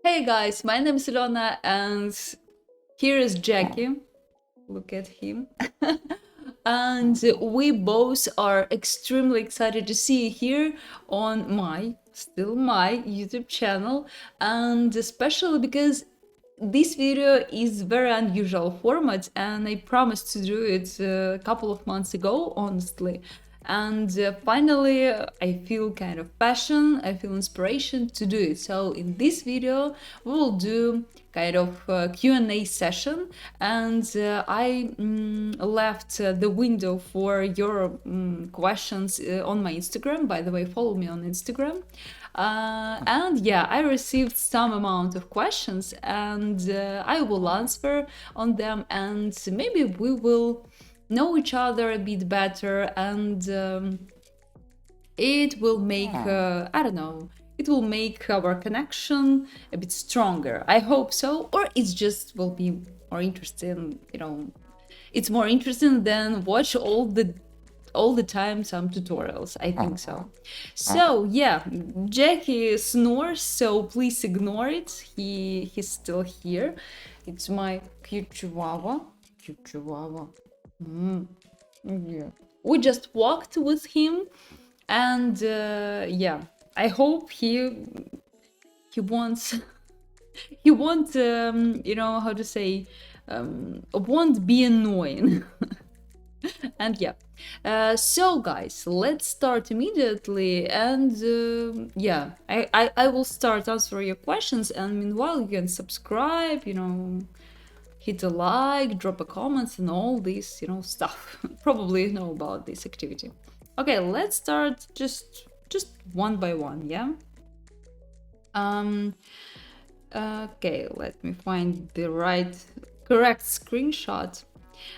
Hey guys, my name is Ilona and here is Jackie. Look at him. And we both are extremely excited to see you here on my YouTube channel, and especially because this video is very unusual format and I promised to do it a couple of months ago, honestly. And finally I feel kind of passion, I feel inspiration to do it. So in this video we will do kind of Q&A session, and I left the window for your questions on my Instagram. By the way, follow me on Instagram. And yeah, I received some amount of questions, and I will answer on them, and maybe we will know each other a bit better, and it will make I don't know, it will make our connection a bit stronger. I hope so, or it just will be more interesting. It's more interesting than watch all the time some tutorials. I think so. So yeah, Jackie snores, so please ignore it. He's still here. It's my cute chihuahua. Yeah. We just walked with him, and yeah, I hope he wants he won't how to say, won't be annoying. And yeah, so guys, let's start immediately, and yeah, I will start answering your questions, and meanwhile you can subscribe, hit a like, drop a comment, and all this, stuff. Probably know about this activity. Okay, let's start just one by one, yeah? Okay, let me find the correct screenshot.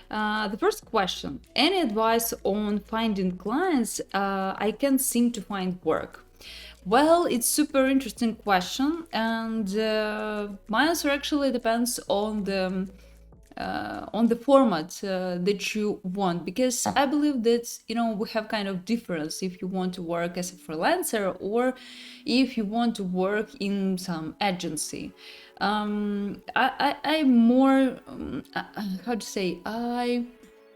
The first question: any advice on finding clients? I can't seem to find work. Well, it's super interesting question, and my answer actually depends on the format that you want, because I believe that we have kind of difference if you want to work as a freelancer or if you want to work in some agency. I more how to say,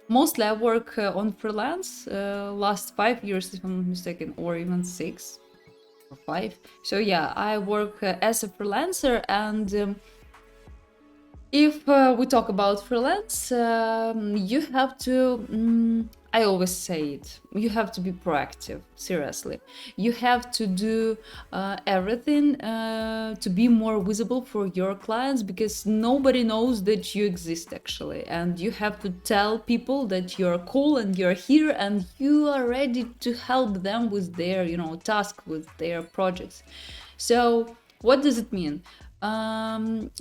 mostly I work on freelance last 5 years, if I'm not mistaken, or even 6 or 5. So yeah, I work as a freelancer, and if we talk about freelance, you have to, I always say it, you have to be proactive, seriously. You have to do everything to be more visible for your clients, because nobody knows that you exist actually. And you have to tell people that you're cool and you're here and you are ready to help them with their, task, with their projects. So what does it mean?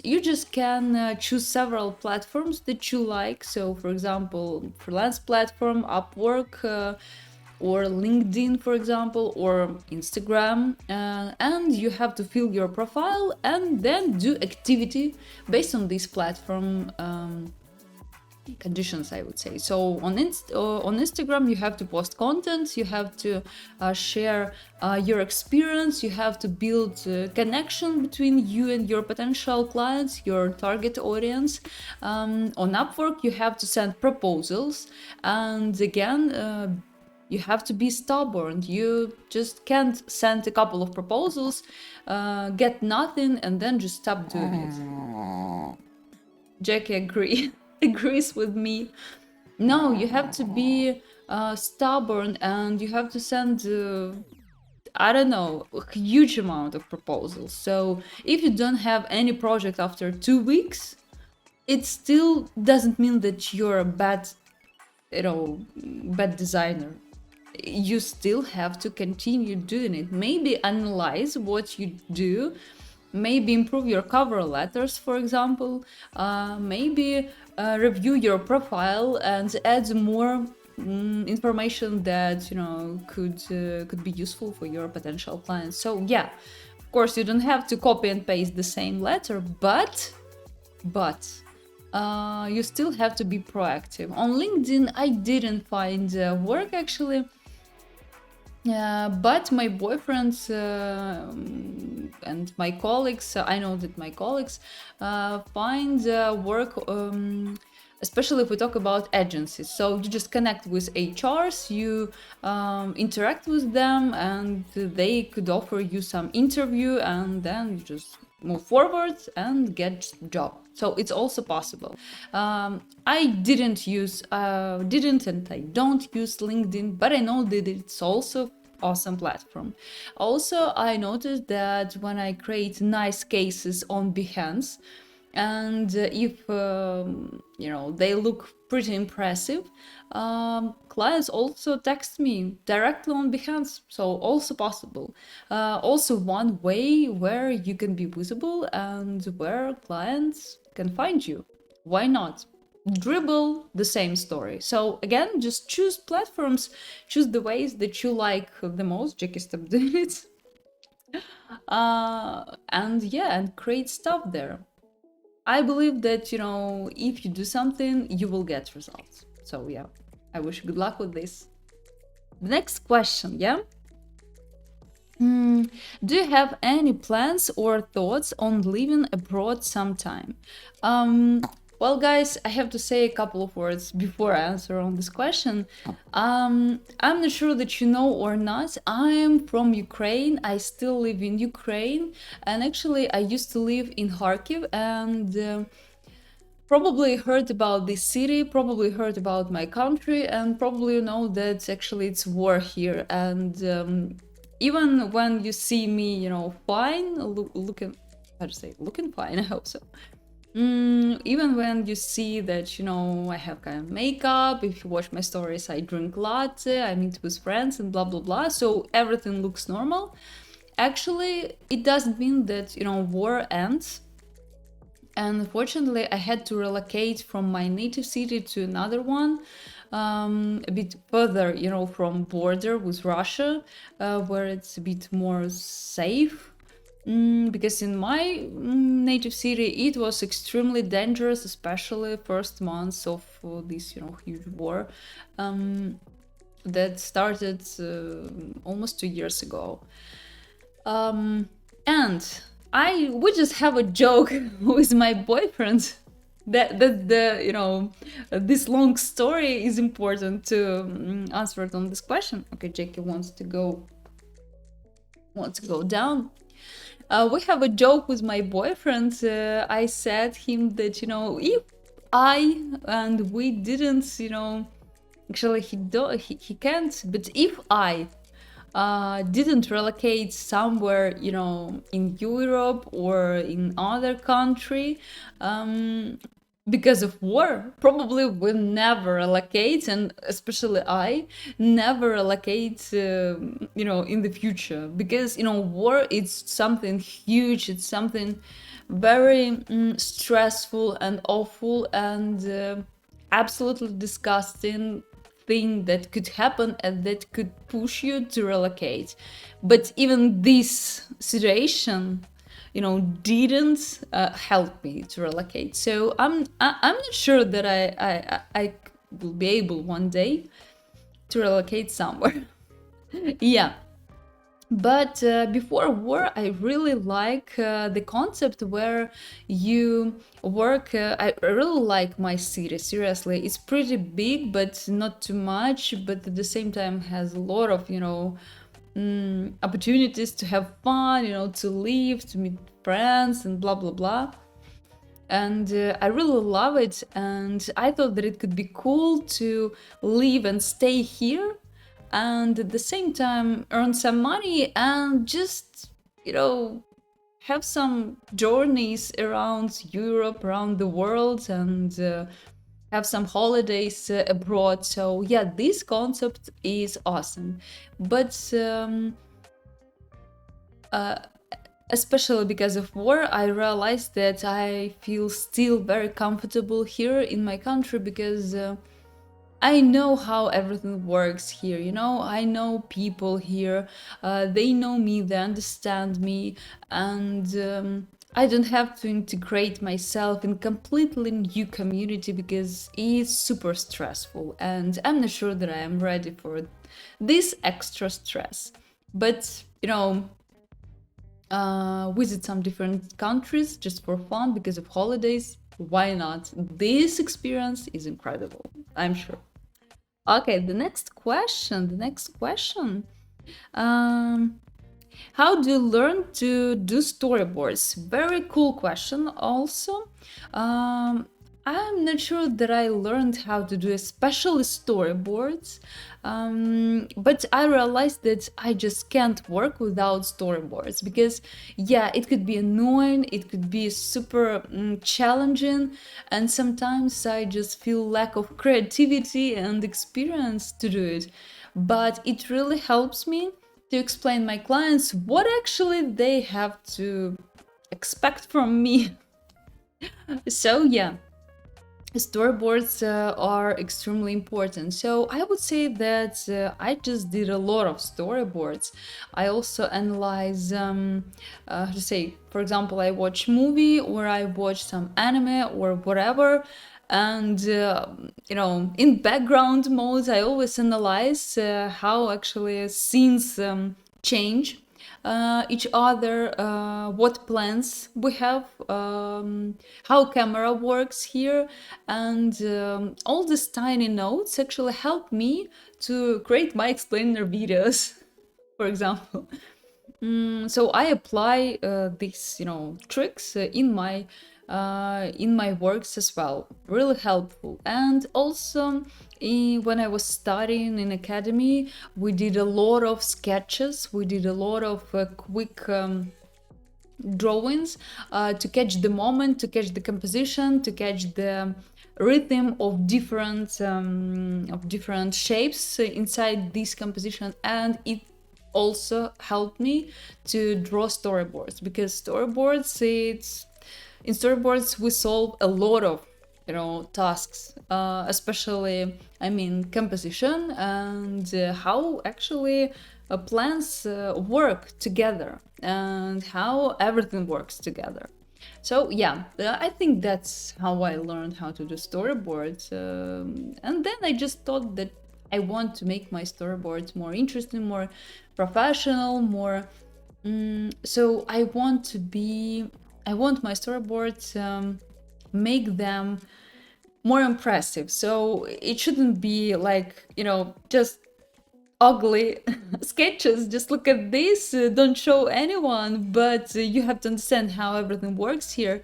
You just can choose several platforms that you like. So for example, freelance platform, Upwork, or LinkedIn, for example, or Instagram, and you have to fill your profile and then do activity based on this platform conditions, I would say. So on Instagram, you have to post content, you have to share your experience, you have to build connection between you and your potential clients, your target audience. On Upwork, you have to send proposals, and again, you have to be stubborn. You just can't send a couple of proposals, get nothing, and then just stop doing it. Jackie agrees with me. No, you have to be stubborn, and you have to send I don't know, a huge amount of proposals. So if you don't have any project after 2 weeks, it still doesn't mean that you're a bad designer. You still have to continue doing it. Maybe analyze what you do, maybe improve your cover letters, for example, maybe review your profile and add more information that could be useful for your potential clients. So yeah, of course you don't have to copy and paste the same letter, but you still have to be proactive. On LinkedIn, I didn't find work actually. But my boyfriend and my colleagues, I know that my colleagues find work, especially if we talk about agencies. So you just connect with HRs, you interact with them, and they could offer you some interview, and then you just move forward and get job. So it's also possible. I didn't and I don't use LinkedIn, but I know that it's also awesome platform. Also, I noticed that when I create nice cases on Behance, and if they look pretty impressive, clients also text me directly on Behance, so also possible. Also one way where you can be visible and where clients can find you. Why not? Dribble, the same story. So again, just choose platforms, choose the ways that you like the most. Jackie, stop doing it. And create stuff there. I believe that, if you do something, you will get results. So yeah, I wish you good luck with this. The next question, yeah? Do you have any plans or thoughts on living abroad sometime? Well, guys, I have to say a couple of words before I answer on this question. I'm not sure that you know or not. I'm from Ukraine. I still live in Ukraine, and actually, I used to live in Kharkiv, and probably heard about this city, probably heard about my country, and probably know that actually it's war here. And even when you see me, fine, looking, how to say, looking fine, I hope so. Even when you see that, I have kind of makeup, if you watch my stories, I drink latte, I meet with friends and blah, blah, blah. So everything looks normal. Actually, it doesn't mean that, war ends. And unfortunately, I had to relocate from my native city to another one, a bit further, from border with Russia, where it's a bit more safe. Because in my native city, it was extremely dangerous, especially first months of this, huge war that started almost 2 years ago. And we just have a joke with my boyfriend that this long story is important to answer it on this question. Okay, Jackie wants to go down. We have a joke with my boyfriend. I said him that, if we didn't, actually he can't, but if I didn't relocate somewhere, in Europe or in other country, because of war, probably will never relocate, and especially I never relocate, in the future, because war is something huge, it's something very stressful and awful and absolutely disgusting thing that could happen and that could push you to relocate. But even this situation, didn't help me to relocate. So I'm not sure that I will be able one day to relocate somewhere. Yeah. But before war, I really like the concept where you work. I really like my city, seriously. It's pretty big, but not too much, but at the same time has a lot of, opportunities to have fun, to live, to meet friends and blah, blah, blah. And I really love it. And I thought that it could be cool to live and stay here and at the same time earn some money and just, have some journeys around Europe, around the world, and have some holidays abroad. So yeah, this concept is awesome. But especially because of war, I realized that I feel still very comfortable here in my country because I know how everything works here, I know people here, they know me, they understand me, and I don't have to integrate myself in completely new community because it's super stressful and I'm not sure that I am ready for this extra stress. But visit some different countries just for fun because of holidays. Why not? This experience is incredible, I'm sure. Okay, the next question. Um, how do you learn to do storyboards? Very cool question, also. Um, I'm not sure that I learned how to do especially storyboards, but I realized that I just can't work without storyboards because, yeah, it could be annoying, it could be super challenging, and sometimes I just feel lack of creativity and experience to do it. But it really helps me to explain my clients what actually they have to expect from me. So yeah, storyboards are extremely important. So I would say that I just did a lot of storyboards. I also analyze, to say, for example, I watch movie or I watch some anime or whatever, and in background mode I always analyze how actually scenes change each other, what plans we have, how camera works here, and all these tiny notes actually help me to create my explainer videos, for example. So I apply these, tricks in my works as well. Really helpful. And also, when I was studying in academy, we did a lot of sketches. We did a lot of quick drawings to catch the moment, to catch the composition, to catch the rhythm of different shapes inside this composition, and it also helped me to draw storyboards because in storyboards we solve a lot of tasks, especially composition and how actually plans work together and how everything works together. So yeah, I think that's how I learned how to do storyboards, and then I just thought that I want to make my storyboards more interesting, more professional, more so I want my storyboards make them more impressive. So it shouldn't be like, just ugly sketches. Just look at this, don't show anyone, but you have to understand how everything works here.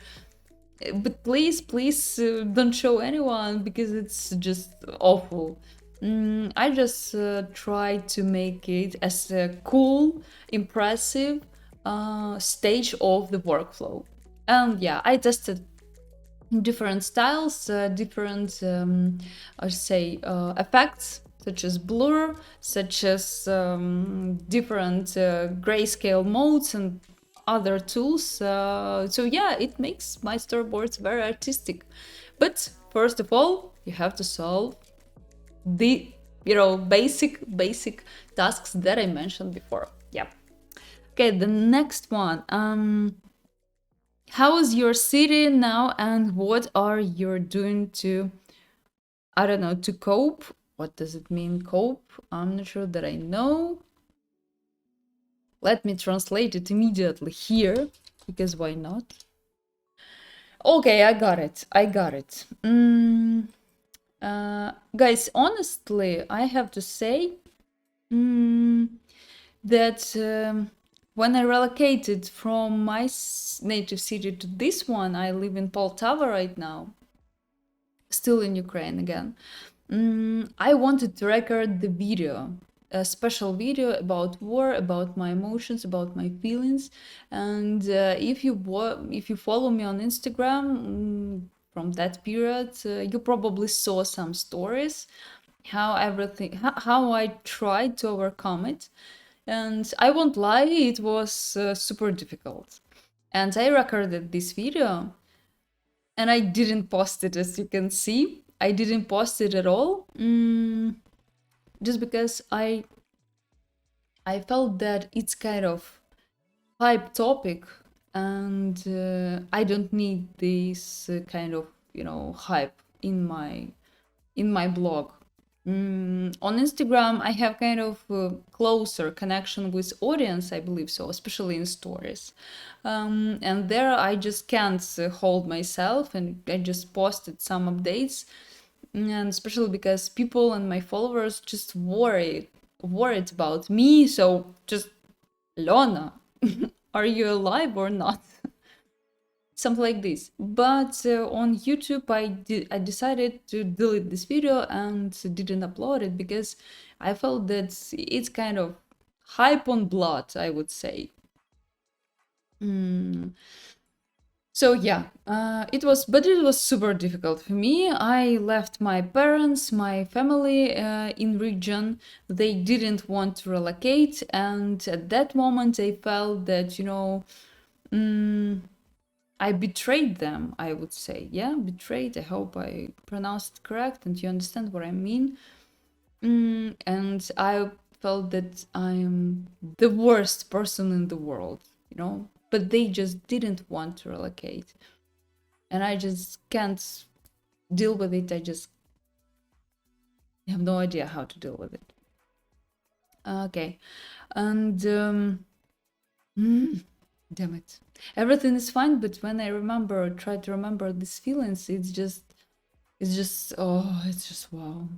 But please, don't show anyone because it's just awful. I just try to make it as a cool, impressive stage of the workflow. And yeah, I tested different styles, different, I say, effects, such as blur, such as different grayscale modes and other tools. So yeah, it makes my storyboards very artistic. But first of all, you have to solve the basic tasks that I mentioned before. Yeah. Okay, the next one. How is your city now, and what are you doing to, I don't know, to cope? What does it mean, cope? I'm not sure that I know. Let me translate it immediately here, because why not? Okay, I got it. Guys, honestly, I have to say that when I relocated from my native city to this one, I live in Poltava right now, still in Ukraine again. I wanted to record the video, a special video about war, about my emotions, about my feelings. And if you follow me on Instagram from that period, you probably saw some stories how I tried to overcome it. And I won't lie, it was super difficult. And I recorded this video and I didn't post it, as you can see. I didn't post it at all, just because I felt that it's kind of hype topic, and I don't need this kind of, hype in my blog. On Instagram, I have kind of a closer connection with audience, I believe so, especially in stories. And there I just can't hold myself, and I just posted some updates, and especially because people and my followers just worried about me. So just, Lona, are you alive or not? Something like this. But on YouTube, I decided to delete this video and didn't upload it because I felt that it's kind of hype on blood, I would say. So yeah, it was super difficult for me. I left my parents, my family in region. They didn't want to relocate, and at that moment, I felt that I betrayed them, I would say. Yeah, betrayed. I hope I pronounced it correct and you understand what I mean. And I felt that I'm the worst person in the world, but they just didn't want to relocate. And I just can't deal with it. I just have no idea how to deal with it. Okay. And damn it. Everything is fine, but when I try to remember these feelings, it's just wow.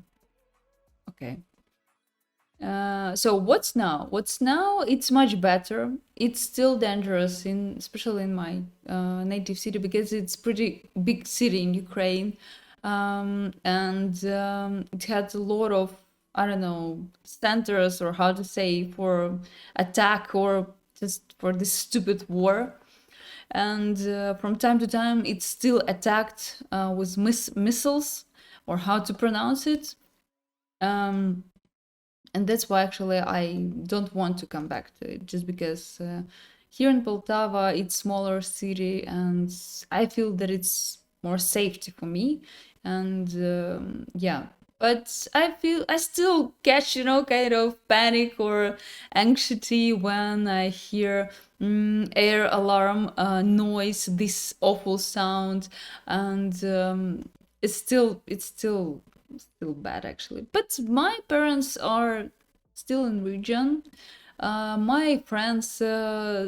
Okay. So what's now? What's now? It's much better. It's still dangerous, especially in my native city, because it's pretty big city in Ukraine, and it had a lot of, I don't know, centers, or how to say, for attack, or just for this stupid war. And from time to time, it's still attacked with missiles, or how to pronounce it. And that's why actually I don't want to come back to it, just because here in Poltava it's smaller city, and I feel that it's more safety for me. And yeah, but I still catch kind of panic or anxiety when I hear air alarm noise, this awful sound. And it's still bad actually. But my parents are still in region. My friends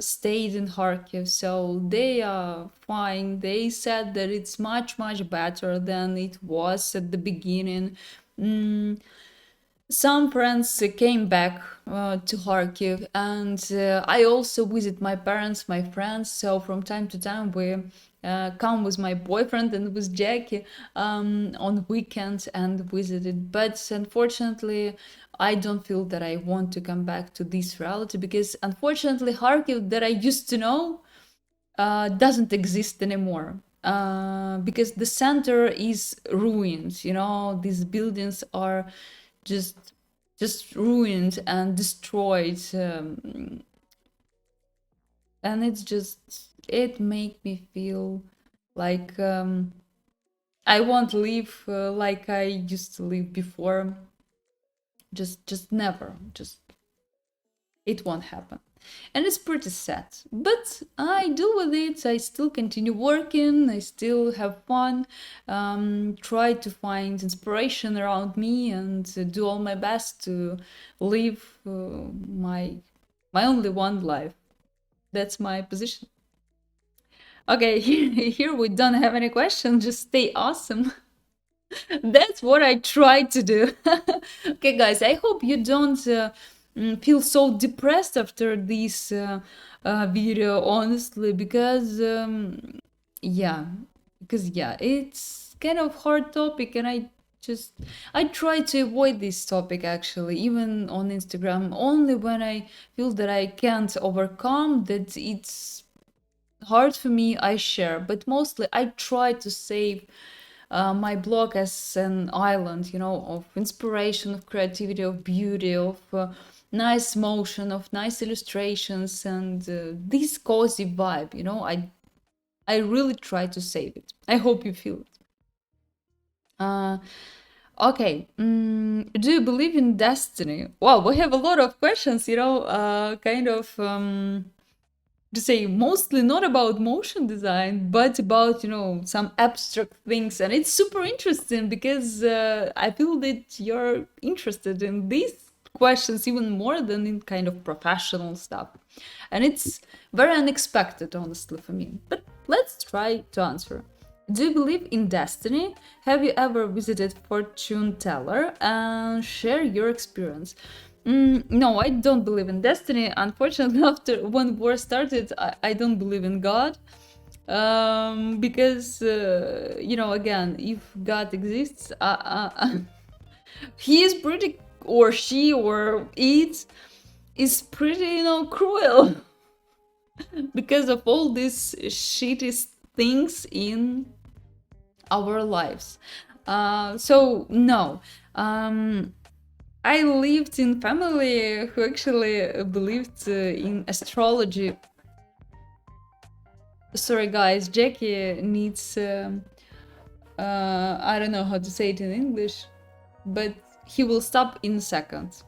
stayed in Kharkiv, so they are fine. They said that it's much better than it was at the beginning. Some friends came back to Kharkiv, and I also visit my parents, my friends. So from time to time, we come with my boyfriend and with Jackie on weekends and visit it. But unfortunately, I don't feel that I want to come back to this reality, because unfortunately, Kharkiv that I used to know doesn't exist anymore. Because the center is ruined. These buildings are just ruined and destroyed, and it make me feel like I won't live like I used to live before. Just never. It won't happen. And it's pretty sad, but I deal with it. I still continue working, I still have fun, try to find inspiration around me, and do all my best to live my only one life. That's my position. Okay, here we don't have any questions, just stay awesome. That's what I try to do. Okay, guys, I hope you don't feel so depressed after this video, honestly, because yeah, it's kind of hard topic, and I try to avoid this topic actually, even on Instagram. Only when I feel that I can't overcome that, it's hard for me, I share. But mostly I try to save my blog as an island, of inspiration, of creativity, of beauty, of nice motion, of nice illustrations, and this cozy vibe. I really try to save it. I hope you feel it. Okay. Do you believe in destiny? Wow, we have a lot of questions. Kind of. to say, mostly not about motion design, but about, some abstract things. And it's super interesting because I feel that you're interested in these questions even more than in kind of professional stuff. And it's very unexpected, honestly, for me. But let's try to answer. Do you believe in destiny? Have you ever visited fortune teller and share your experience? No, I don't believe in destiny. Unfortunately, after when war started, I don't believe in God. Because, again, if God exists, he is pretty, or she, or it is pretty, cruel because of all these shitty things in our lives. So no. I lived in family who actually believed in astrology. Sorry guys, Jackie needs I don't know how to say it in English, but he will stop in a second.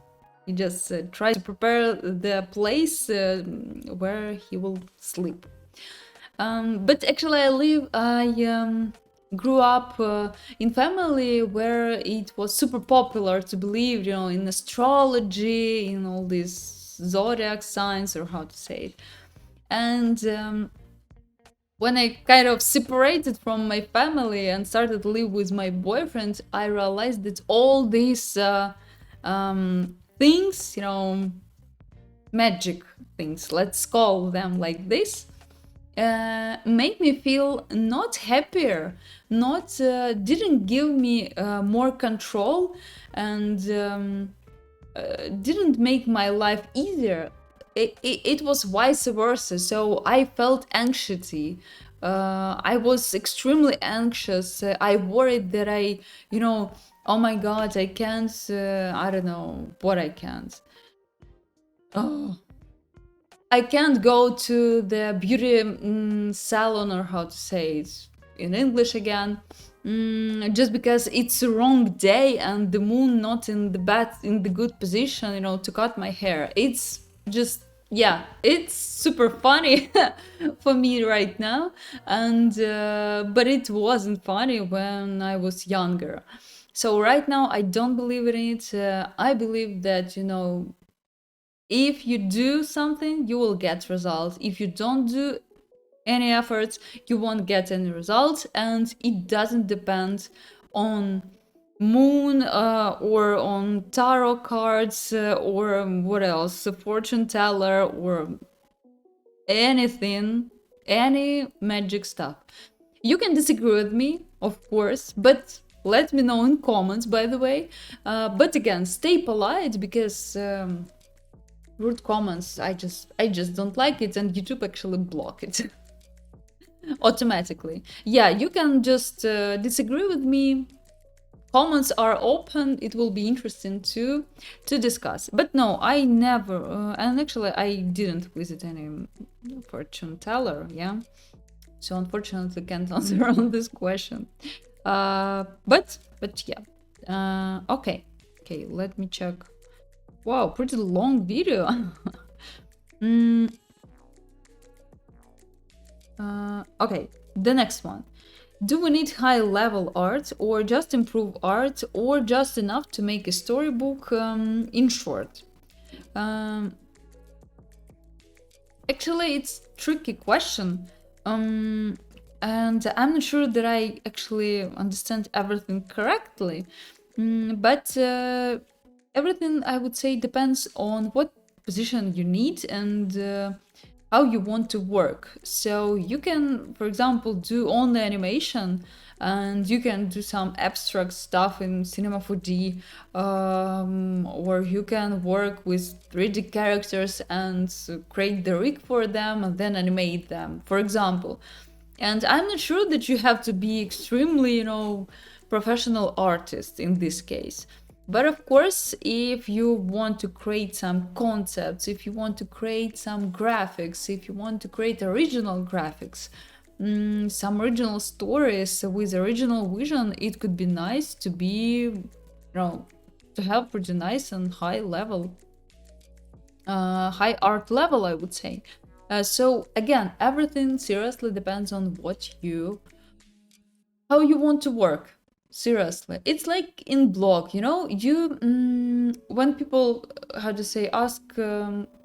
He just tries to prepare the place where he will sleep. But actually I grew up in family where it was super popular to believe, in astrology, in all these zodiac signs, or how to say it. And when I kind of separated from my family and started to live with my boyfriend, I realized that all these things, magic things, let's call them like this, made me feel not happier, not didn't give me more control, and didn't make my life easier. It was vice versa. So I felt anxiety. I was extremely anxious. I worried that oh my god, I can't, I don't know what I can't. Oh, I can't go to the beauty salon, or how to say it in English again, just because it's the wrong day and the moon not in the good position, to cut my hair. It's just, yeah, it's super funny for me right now, and but it wasn't funny when I was younger. So right now I don't believe in it. I believe that, if you do something, you will get results. If you don't do any efforts, you won't get any results. And it doesn't depend on moon or on tarot cards or what else, a fortune teller, or anything, any magic stuff. You can disagree with me, of course, but let me know in comments, by the way. But again, stay polite, because rude comments, I just don't like it, and YouTube actually block it automatically. Yeah, you can just disagree with me. Comments are open. It will be interesting to discuss. But no, I never, and actually I didn't visit any fortune teller. Yeah, so unfortunately can't answer on this question. But yeah. Okay, let me check. Wow, pretty long video. Okay, the next one. Do we need high-level art, or just improve art, or just enough to make a storybook? In short, actually, it's a tricky question, and I'm not sure that I actually understand everything correctly. But everything, I would say, depends on what position you need and how you want to work. So you can, for example, do only animation, and you can do some abstract stuff in Cinema 4D, or you can work with 3D characters and create the rig for them and then animate them, for example. And I'm not sure that you have to be extremely, professional artist in this case. But of course, if you want to create some concepts, if you want to create some graphics, if you want to create original graphics, some original stories with original vision, it could be nice to be, to have pretty nice and high level, high art level, I would say. So again, everything seriously depends on how you want to work. Seriously, it's like in blog, you know, when people, how to say, ask,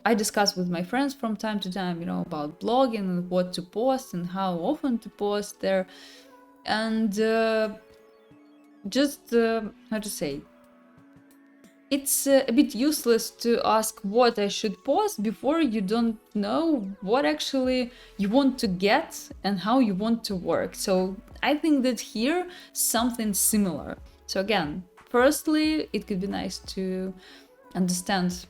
I discuss with my friends from time to time, you know, about blogging and what to post and how often to post there. And just how to say, it's a bit useless to ask what I should post before you don't know what actually you want to get and how you want to work. So I think that here something similar. So again, firstly, it could be nice to understand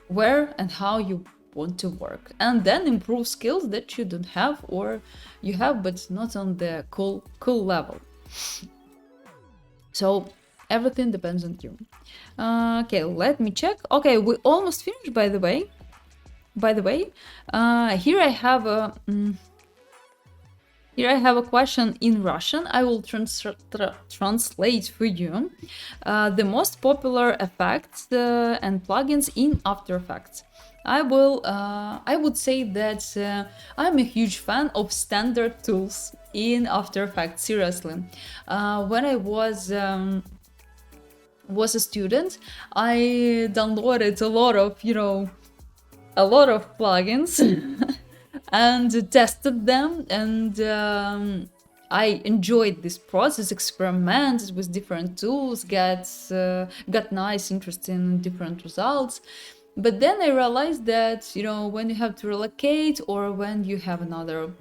where and how you want to work, and then improve skills that you don't have or you have but not on the cool level. So everything depends on you. Okay, let me check. Okay, we almost finished, by the way. Here I have a question in Russian. I will translate for you. The most popular effects and plugins in After Effects. I would say that I'm a huge fan of standard tools in After Effects. Seriously, when I was a student, I downloaded a lot of plugins and tested them, and I enjoyed this process, experimented with different tools, got nice, interesting, different results. But then I realized that, you know, when you have to relocate or when you have another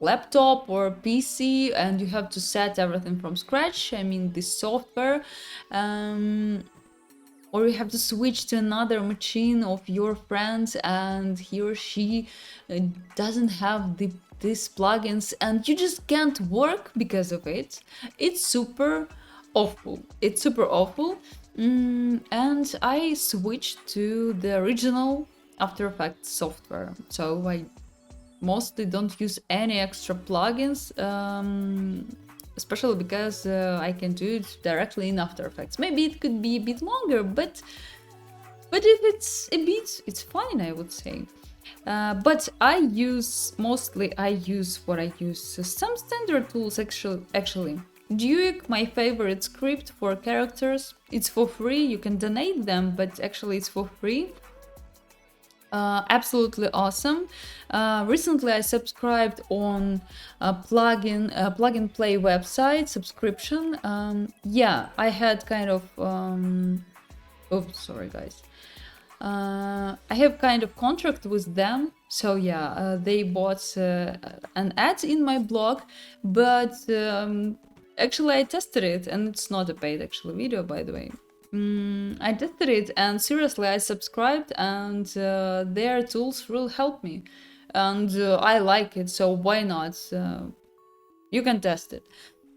laptop or PC and you have to set everything from scratch, I mean this software, or you have to switch to another machine of your friends and he or she doesn't have these plugins and you just can't work because of it. It's super awful. And I switched to the original After Effects software. So I mostly don't use any extra plugins, especially because I can do it directly in After Effects. Maybe it could be a bit longer, but if it's a bit, it's fine, I would say. But I use some standard tools actually. Duik, my favorite script for characters. It's for free, you can donate them, but actually it's for free. Absolutely awesome. Recently I subscribed on a plug and play website subscription. Yeah, I had kind of oops, sorry guys. I have kind of contract with them, so yeah, they bought an ad in my blog, but actually I tested it, and it's not a paid actually video, by the way. I tested it, and seriously, I subscribed, and their tools will help me, and I like it, so why not? You can test it.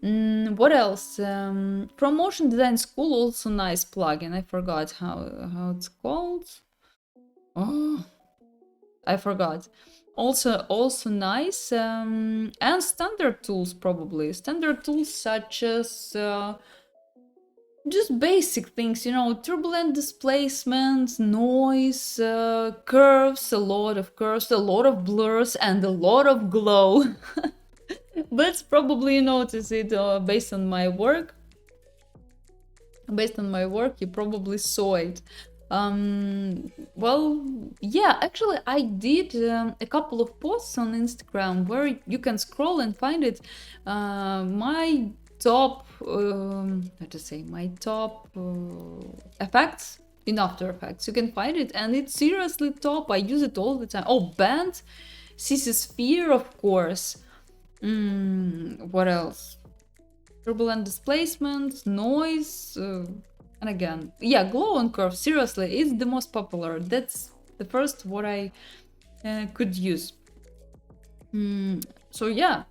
What else? From Motion Design School, also nice plugin. I forgot how it's called. Oh, I forgot. Also nice, and standard tools probably. Standard tools such as just basic things, you know, turbulent displacement, noise, curves, a lot of blurs, and a lot of glow. But probably you notice it based on my work. You probably saw it. Well, yeah, actually I did a couple of posts on Instagram where you can scroll and find it. My top effects in After Effects, you can find it, and it's seriously top. I use it all the time. Oh, band, CC Sphere, of course. What else? Turbulent displacement, noise, and again, yeah, glow and curve. Seriously, it's the most popular. That's the first what I could use. So yeah,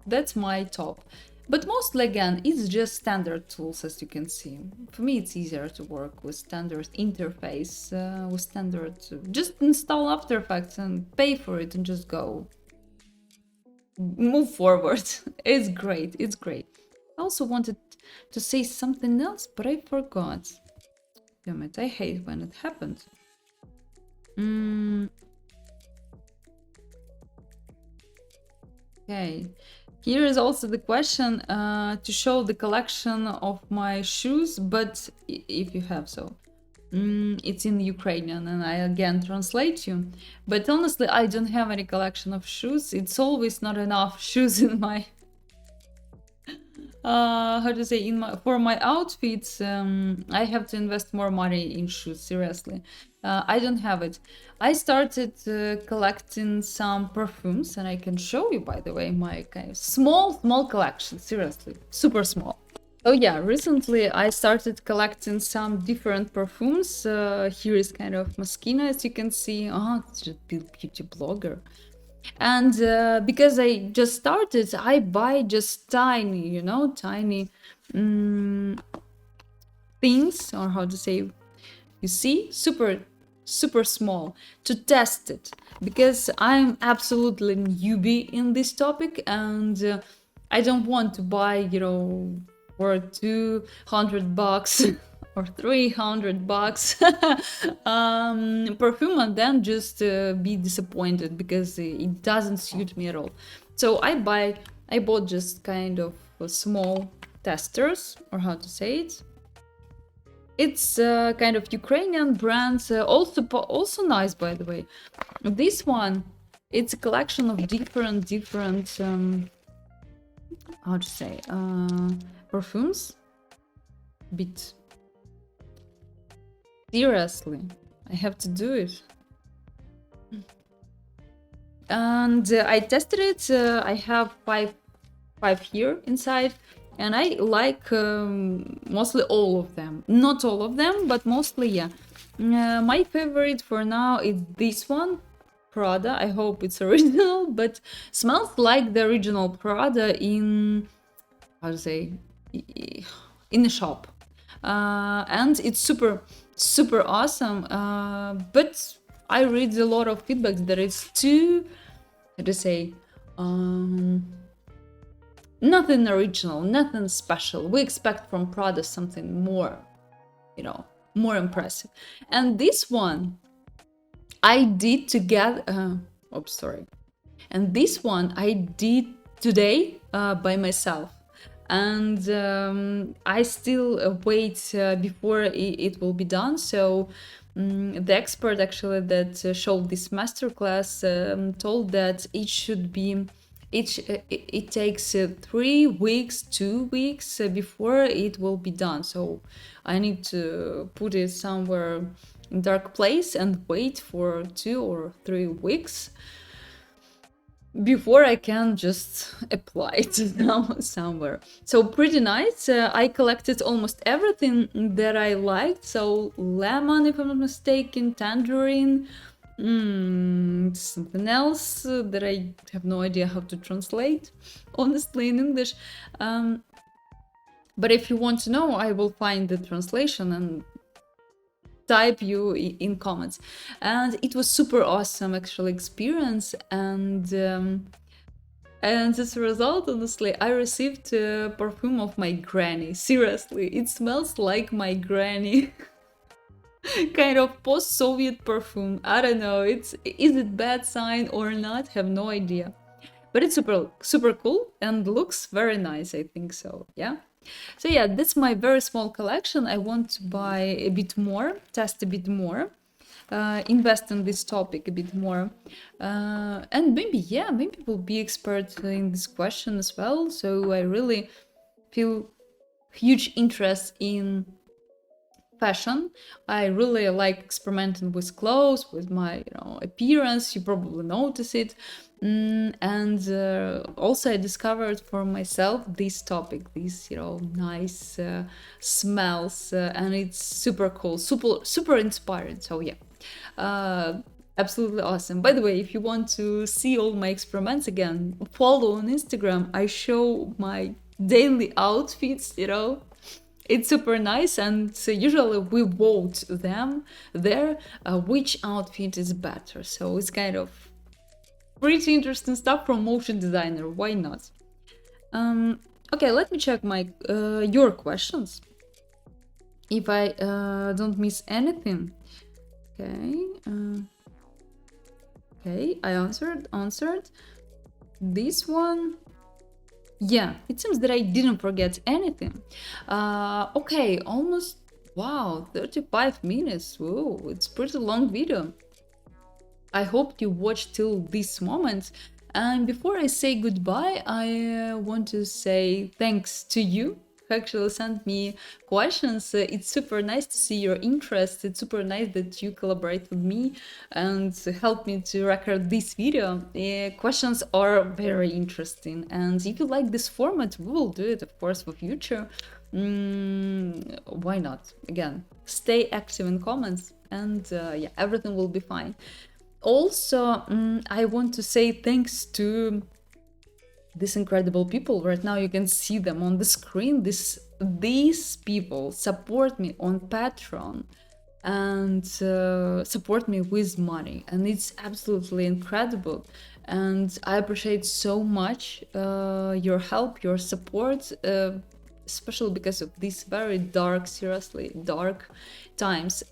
that's my top. But mostly, again, it's just standard tools, as you can see. For me, it's easier to work with standard interface, with standard. Just install After Effects and pay for it and just go. Move forward. It's great. I also wanted to say something else, but I forgot. Damn it, I hate when it happens. Okay. Here is also the question to show the collection of my shoes, but if you have so. It's in Ukrainian and I again translate you. But honestly, I don't have any collection of shoes. It's always not enough shoes in my how to say, in my for my outfits. I have to invest more money in shoes, seriously. I don't have it. I started collecting some perfumes, and I can show you, by the way, my kind of small collection, seriously, super small. Oh yeah, recently I started collecting some different perfumes. Here is kind of Moschino, as you can see. Oh, it's just beauty blogger. And because I just started, I buy just tiny, tiny things, or how to say, you see, super small, to test it, because I'm absolutely newbie in this topic, and I don't want to buy, for $200 or $300 perfume and then just be disappointed because it doesn't suit me at all. So I bought just kind of small testers, or how to say it. It's kind of Ukrainian brands, also nice, by the way. This one, it's a collection of different how to say, perfumes. Bit seriously, I have to do it. And I tested it. I have five here inside, and I like mostly all of them. Not all of them, but mostly, yeah. My favorite for now is this one, Prada. I hope it's original, but smells like the original Prada in, how to say, in the shop. And it's super awesome. But I read a lot of feedback that it's too, how to say, nothing original, nothing special. We expect from Prada something more, more impressive. And this one I did to get, and this one I did today by myself. And I still wait before it will be done. So the expert actually that showed this masterclass told that it takes 3 weeks, 2 weeks before it will be done. So I need to put it somewhere in dark place and wait for 2 or 3 weeks before I can just apply it somewhere. So pretty nice. I collected almost everything that I liked. So lemon, if I'm not mistaken, tangerine, something else that I have no idea how to translate, honestly, in English. But if you want to know, I will find the translation and type you in comments. And it was super awesome actually experience, and as a result, honestly, I received a perfume of my granny. Seriously, it smells like my granny. Kind of post-Soviet perfume. I don't know, is it bad sign or not? Have no idea. But it's super cool and looks very nice, I think so, yeah. So yeah, that's my very small collection. I want to buy a bit more, test a bit more, invest in this topic a bit more, and maybe we'll be expert in this question as well. So I really feel huge interest in fashion. I really like experimenting with clothes, with my appearance. You probably notice it. And also I discovered for myself this topic, these nice smells, and it's super cool, super inspiring. So yeah, absolutely awesome. By the way, if you want to see all my experiments again, follow on Instagram. I show my daily outfits, it's super nice, and so usually we vote them there which outfit is better. So it's kind of pretty interesting stuff from motion designer. Why not? Okay, let me check my your questions if I don't miss anything. Okay, okay, I answered. This one, yeah, it seems that I didn't forget anything. Okay, almost, wow, 35 minutes. Whoa, it's pretty long video. I hope you watched till this moment. And before I say goodbye, I want to say thanks to you who actually sent me questions. It's super nice to see your interest. It's super nice that you collaborate with me and help me to record this video. Questions are very interesting. And if you like this format, we will do it, of course, for future. Why not? Again, stay active in comments and yeah, everything will be fine. Also, I want to say thanks to these incredible people. Right now you can see them on the screen. These people support me on Patron and support me with money, and it's absolutely incredible. And I appreciate so much your help, your support, especially because of these very dark, seriously dark times.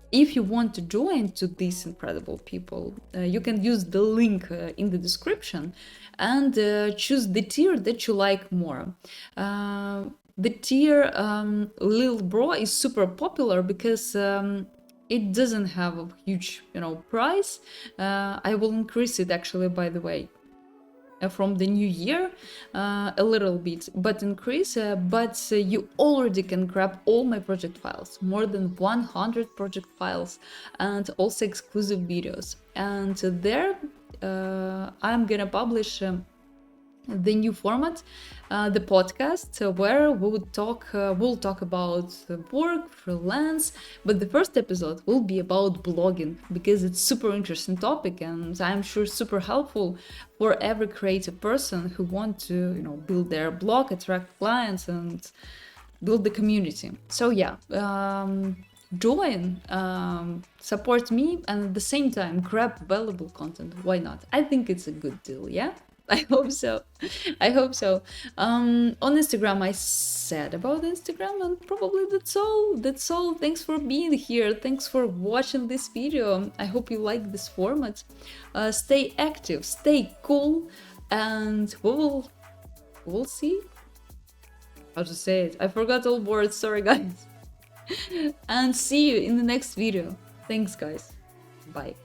If you want to join to these incredible people, you can use the link in the description and choose the tier that you like more. The tier Lil Bro is super popular because it doesn't have a huge, price. I will increase it actually, by the way, from the new year a little bit, but increase. But you already can grab all my project files, more than 100 project files, and also exclusive videos. And there I'm gonna publish the new format, the podcast, where we'll talk about work, freelance. But the first episode will be about blogging, because it's super interesting topic, and I'm sure super helpful for every creative person who want to, build their blog, attract clients, and build the community. So yeah, join, support me, and at the same time grab valuable content. Why not? I think it's a good deal. Yeah. I hope so. I hope so. On Instagram, I said about Instagram, and probably that's all. That's all. Thanks for being here. Thanks for watching this video. I hope you like this format. Stay active, stay cool, and we'll see. How to say it? I forgot all words. Sorry, guys. And see you in the next video. Thanks, guys. Bye.